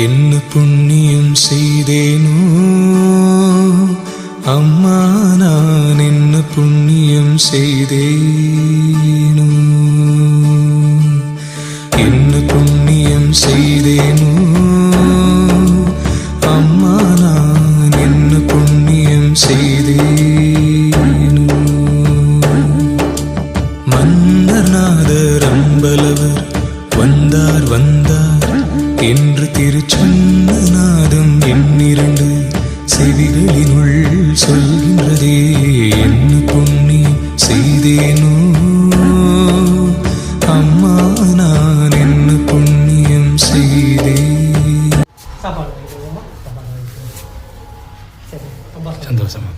என்ன புண்ணியம் செய்தேனோ அம்மா, நான் என்ன புண்ணியம் செய்தேனோ, என்ன புண்ணியம் செய்தேனோ அம்மா, நான் என்ன புண்ணியம் செய்தேனோ. மன்னநாதர் அம்பலவர் வந்தார் வந்தார் என்று திருச்சொன்ன நாதம் என்னிரண்டு செவிகளினுள் சொல்கின்றதே. என்ன புண்ணியம் செய்தேனோ அம்மா, நான் என்ன புண்ணியம் செய்தேன். சந்தோஷமா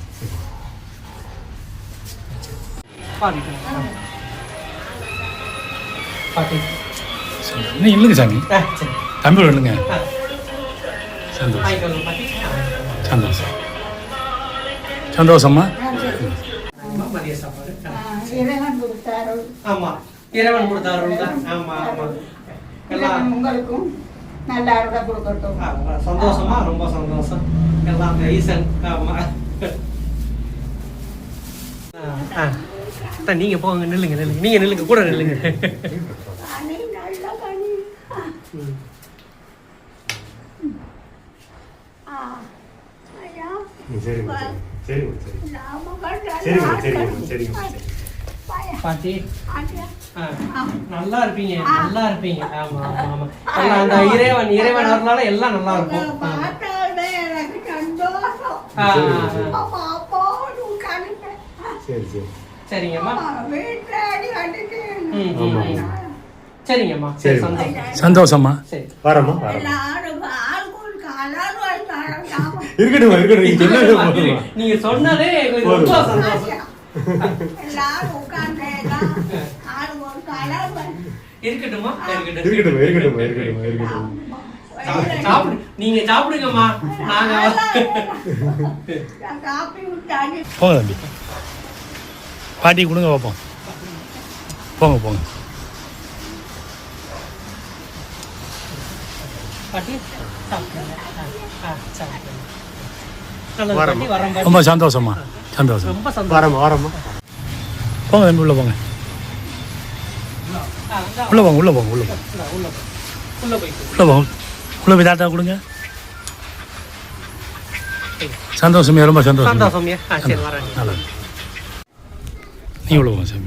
இன்னும் இல்லைங்க சாமி, தம்பி இல்லைங்க. சந்தோஷம் சந்தோஷம் சந்தோஷமா. இறைவன் கொடுத்தாரு. ஆமா ஆமா, எல்லாம் உங்களுக்கும் நல்ல அருளை கொடுக்கட்டும். சந்தோஷமா, ரொம்ப சந்தோஷம். எல்லாம் ஈசன். ஆமா, நீங்க போங்க, நில்லுங்க நில்லுங்க, நீங்க நில்லுங்க, கூட நில்லுங்க. பாட்டி நல்லா இருப்பீங்க, நல்லா இருப்பீங்க. ஆமா ஆமா ஆமா, அந்த இறைவன் அருளால எல்லாம் நல்லா இருக்கும். சரிங்கம்மா, சரிங்கம்மா, சரி, சந்தோஷமா. வரமா இருக்கட்டும். நீங்க சொன்னதே ரொம்ப சந்தோஷம். இருக்கட்டுமா, இருக்கட்டும். நீங்க சாப்பிடுங்கம்மா. நாங்க போங்க தம்பி, பாட்டி கொடுங்க பார்ப்போம். போங்க போங்க. ரொம்ப சந்தோஷமா, சந்தோஷம். ரொம்ப சந்தோஷம். வரமா போங்க தம்பி, உள்ள போங்க, உள்ள போங்க, உள்ள போங்க, உள்ள போங்க, உள்ள போங்க, உள்ள போய் தாத்தா கொடுங்க. சந்தோஷமே, ரொம்ப சந்தோஷம். சந்தோஷம். நல்லது. நீ உள்ள போங்க சாமி.